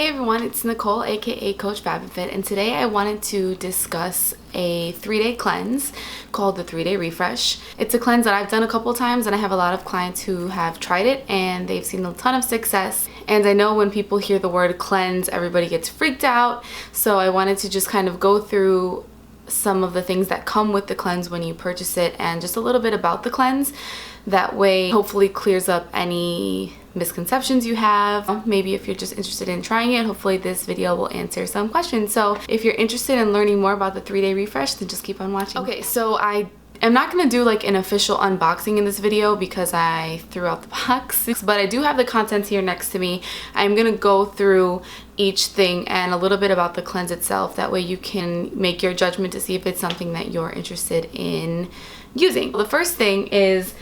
Hey everyone, it's Nicole, aka Coach Fab And Fit, and today I wanted to discuss a 3-day cleanse called the 3-day refresh. It's a cleanse that I've done a couple times, and I have a lot of clients who have tried it and they've seen a ton of success. And I know when people hear the word cleanse, everybody gets freaked out, so I wanted to just kind of go through some of the things that come with the cleanse when you purchase it and just a little bit about the cleanse. That way hopefully clears up any misconceptions you have. Maybe if you're just interested in trying it, hopefully this video will answer some questions. So if you're interested in learning more about the 3-day refresh, then just keep on watching. Okay, so I'm not going to do like an official unboxing in this video because I threw out the box, but I do have the contents here next to me. I'm going to go through each thing and a little bit about the cleanse itself. That way you can make your judgment to see if it's something that you're interested in using. The first thing is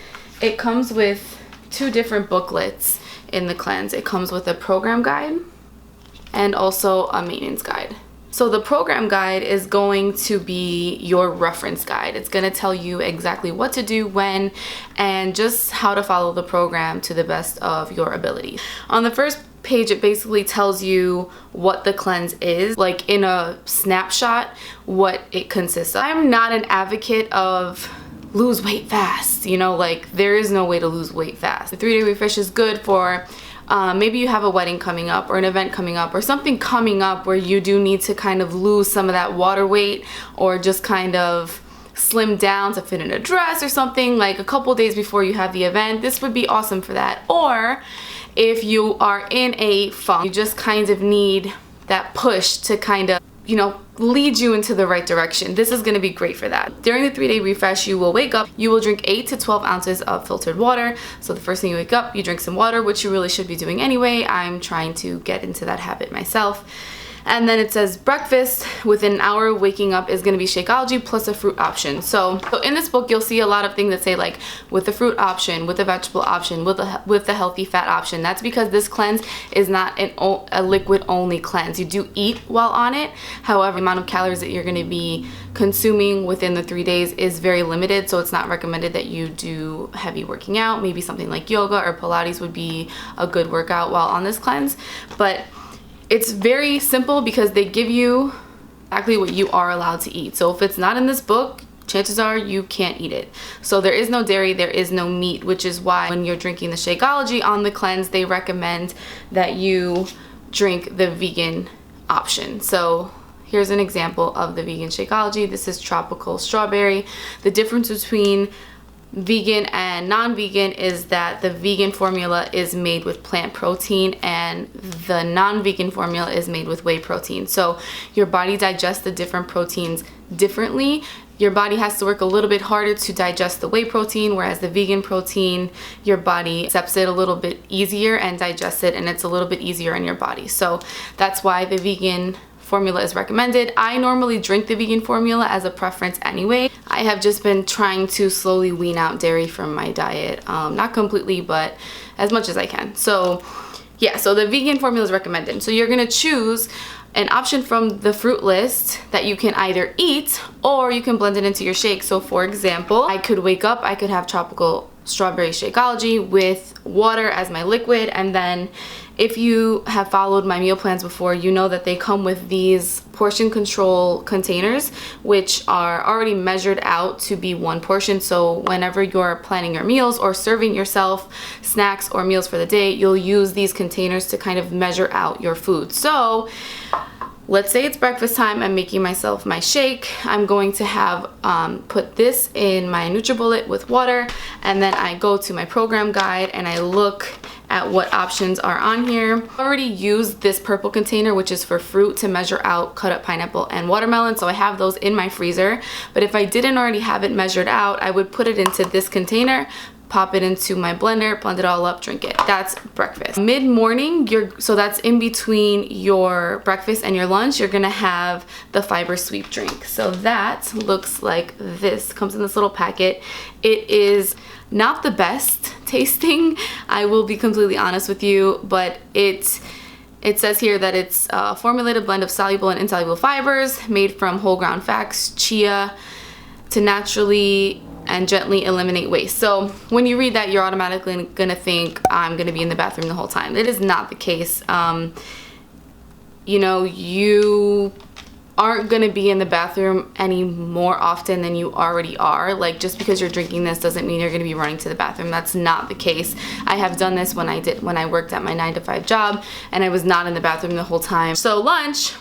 it comes with 2 different booklets in the cleanse. It comes with a program guide and also a maintenance guide. So the program guide is going to be your reference guide. It's going to tell you exactly what to do, when, and just how to follow the program to the best of your ability. On the first page, it basically tells you what the cleanse is, like in a snapshot, what it consists of. I'm not an advocate of lose weight fast, you know, like there is no way to lose weight fast. The 3-day refresh is good for maybe you have a wedding coming up or an event coming up or something coming up where you do need to kind of lose some of that water weight or just kind of slim down to fit in a dress or something, like a couple days before you have the event. This would be awesome for that. Or if you are in a funk, you just kind of need that push to kind of, you know, lead you into the right direction. This is going to be great for that. During the 3-day refresh, you will wake up, you will drink 8 to 12 ounces of filtered water. So the first thing you wake up, you drink some water, which you really should be doing anyway. I'm trying to get into that habit myself. And then it says breakfast within an hour of waking up is going to be Shakeology plus a fruit option. So in this book, you'll see a lot of things that say like with the fruit option, with the vegetable option, with the healthy fat option. That's because this cleanse is not a liquid only cleanse. You do eat while on it. However, the amount of calories that you're going to be consuming within the 3 days is very limited. So it's not recommended that you do heavy working out. Maybe something like yoga or Pilates would be a good workout while on this cleanse. But it's very simple because they give you exactly what you are allowed to eat. So if it's not in this book, chances are you can't eat it. So there is no dairy, there is no meat, which is why when you're drinking the Shakeology on the cleanse, they recommend that you drink the vegan option. So here's an example of the vegan Shakeology. This is tropical strawberry. The difference between vegan and non-vegan is that the vegan formula is made with plant protein and the non-vegan formula is made with whey protein. So your body digests the different proteins differently. Your body has to work a little bit harder to digest the whey protein, whereas the vegan protein, your body accepts it a little bit easier and digests it, and it's a little bit easier in your body. So that's why the vegan formula is recommended. I normally drink the vegan formula as a preference anyway. I have just been trying to slowly wean out dairy from my diet. Not completely, but as much as I can. So yeah, so the vegan formula is recommended. So you're gonna choose an option from the fruit list that you can either eat or you can blend it into your shake. So for example, I could wake up, I could have tropical strawberry Shakeology with water as my liquid, and then if you have followed my meal plans before, you know that they come with these portion control containers, which are already measured out to be 1 portion. So whenever you're planning your meals or serving yourself snacks or meals for the day, you'll use these containers to kind of measure out your food. So let's say it's breakfast time, I'm making myself my shake. I'm going to have put this in my NutriBullet with water, and then I go to my program guide and I look at what options are on here. I already used this purple container, which is for fruit, to measure out cut up pineapple and watermelon, so I have those in my freezer. But if I didn't already have it measured out, I would put it into this container, pop it into my blender, blend it all up, drink it. That's breakfast. Mid-morning, so that's in between your breakfast and your lunch, you're gonna have the fiber sweep drink. So that looks like this, comes in this little packet. It is not the best tasting, I will be completely honest with you, but it says here that it's a formulated blend of soluble and insoluble fibers made from whole ground flax, chia, to naturally and gently eliminate waste. So when you read that, you're automatically gonna think I'm gonna be in the bathroom the whole time. It is not the case. you know, you aren't gonna be in the bathroom any more often than you already are. Like, just because you're drinking this doesn't mean you're gonna be running to the bathroom. That's not the case. I have done this when I worked at my 9-to-5 job, and I was not in the bathroom the whole time. So lunch,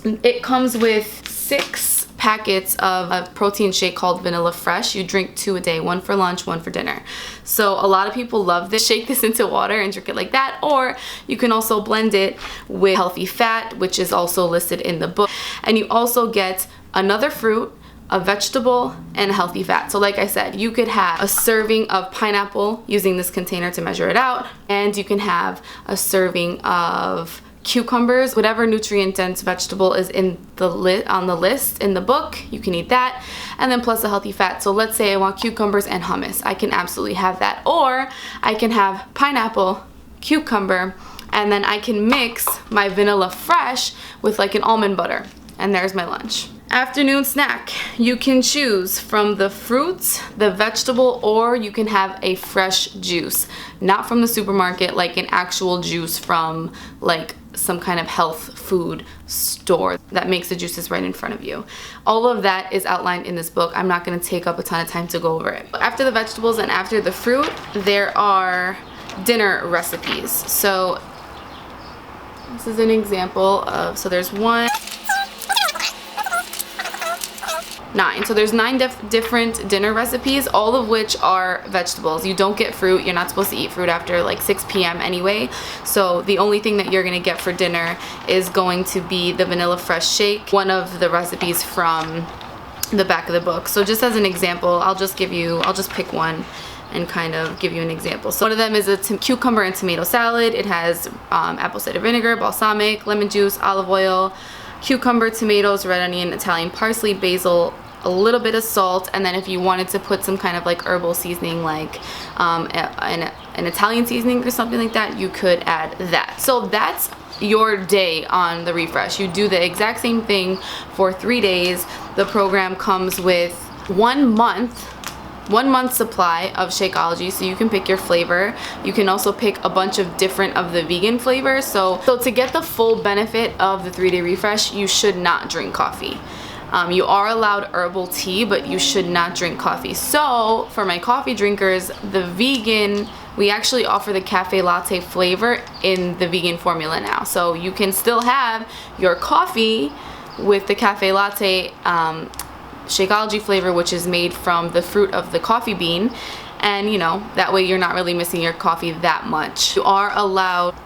it comes with 6 packets of a protein shake called Vanilla Fresh. You drink 2 a day, 1 for lunch, 1 for dinner. So a lot of people love this. Shake this into water and drink it like that, or you can also blend it with healthy fat, which is also listed in the book. And you also get another fruit, a vegetable, and a healthy fat. So like I said, you could have a serving of pineapple using this container to measure it out, and you can have a serving of cucumbers, whatever nutrient dense vegetable is in on the list in the book, you can eat that, and then plus a healthy fat. So let's say I want cucumbers and hummus, I can absolutely have that, or I can have pineapple, cucumber, and then I can mix my Vanilla Fresh with like an almond butter, and there's my lunch. Afternoon snack, you can choose from the fruits, the vegetable, or you can have a fresh juice, not from the supermarket, like an actual juice from like some kind of health food store that makes the juices right in front of you. All of that is outlined in this book. I'm not going to take up a ton of time to go over it. After the vegetables and after the fruit, there are dinner recipes. So this is an example of, so there's 9. So there's 9 different dinner recipes, all of which are vegetables. You don't get fruit. You're not supposed to eat fruit after like 6 p.m. anyway. So the only thing that you're gonna get for dinner is going to be the Vanilla Fresh shake, one of the recipes from the back of the book. So just as an example, I'll just pick one and kind of give you an example. So one of them is a cucumber and tomato salad. It has apple cider vinegar, balsamic, lemon juice, olive oil, cucumber, tomatoes, red onion, Italian parsley, basil, a little bit of salt, and then if you wanted to put some kind of like herbal seasoning, like an Italian seasoning or something like that, you could add that. So that's your day on the refresh. You do the exact same thing for 3 days. The program comes with 1 month supply of Shakeology, so you can pick your flavor. You can also pick a bunch of different of the vegan flavors. So to get the full benefit of the 3-day refresh, you should not drink coffee. You are allowed herbal tea, but you should not drink coffee. So for my coffee drinkers, the vegan, we actually offer the cafe latte flavor in the vegan formula now. So you can still have your coffee with the cafe latte Shakeology flavor, which is made from the fruit of the coffee bean, and you know, that way you're not really missing your coffee that much. You are allowed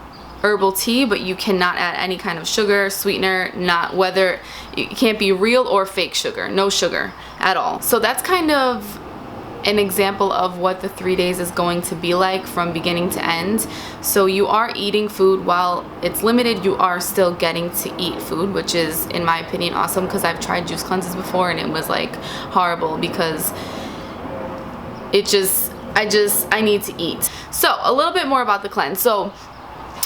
herbal tea, but you cannot add any kind of sugar, sweetener, it can't be real or fake sugar, no sugar at all. So that's kind of an example of what the 3 days is going to be like from beginning to end. So you are eating food. While it's limited, you are still getting to eat food, which is, in my opinion, awesome, because I've tried juice cleanses before and it was like horrible because I need to eat. So a little bit more about the cleanse. So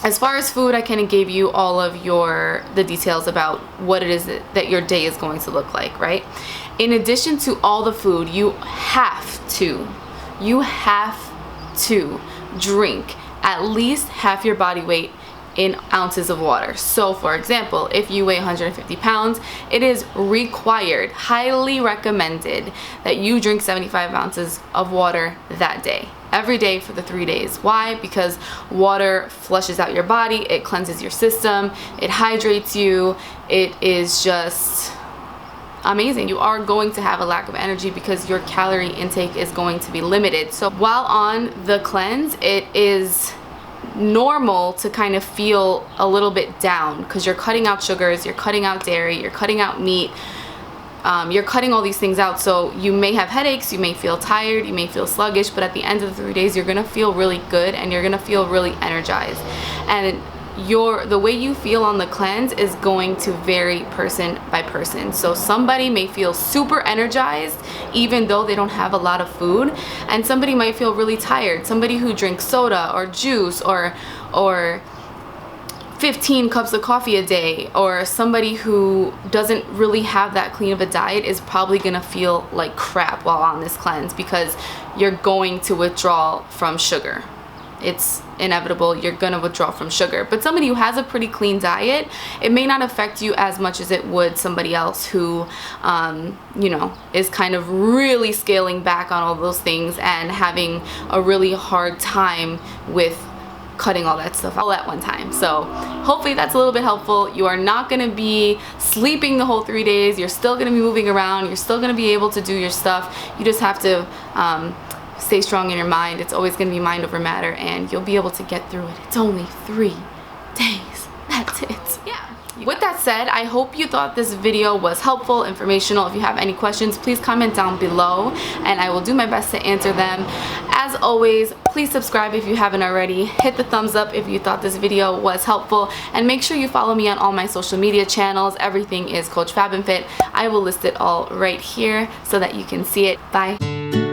as far as food, I kind of gave you all of the details about what it is that your day is going to look like, right? In addition to all the food, you have to drink at least half your body weight in ounces of water. So for example, if you weigh 150 pounds, it is required, highly recommended, that you drink 75 ounces of water that day. Every day for the 3 days. Why? Because water flushes out your body, it cleanses your system, it hydrates you, it is just amazing. You are going to have a lack of energy because your calorie intake is going to be limited. So while on the cleanse, it is normal to kind of feel a little bit down because you're cutting out sugars, you're cutting out dairy, you're cutting out meat, you're cutting all these things out. So you may have headaches, you may feel tired, you may feel sluggish, but at the end of the 3 days, you're gonna feel really good and you're gonna feel really energized. And the way you feel on the cleanse is going to vary person by person. So somebody may feel super energized even though they don't have a lot of food, and somebody might feel really tired. Somebody who drinks soda or juice or 15 cups of coffee a day, or somebody who doesn't really have that clean of a diet, is probably gonna feel like crap while on this cleanse because you're going to withdraw from sugar. it's inevitable, you're gonna withdraw from sugar. But somebody who has a pretty clean diet, it may not affect you as much as it would somebody else who you know, is kind of really scaling back on all those things and having a really hard time with cutting all that stuff all at one time. So hopefully that's a little bit helpful. You are not going to be sleeping the whole 3 days. You're still going to be moving around. You're still going to be able to do your stuff. You just have to stay strong in your mind. It's always going to be mind over matter, and you'll be able to get through it. It's only 3 days. That's it. Yeah. With that said, I hope you thought this video was helpful, informational. If you have any questions, please comment down below and I will do my best to answer them. As always, please subscribe if you haven't already. Hit the thumbs up if you thought this video was helpful, and make sure you follow me on all my social media channels. Everything is Coach Fab and Fit. I will list it all right here so that you can see it. Bye.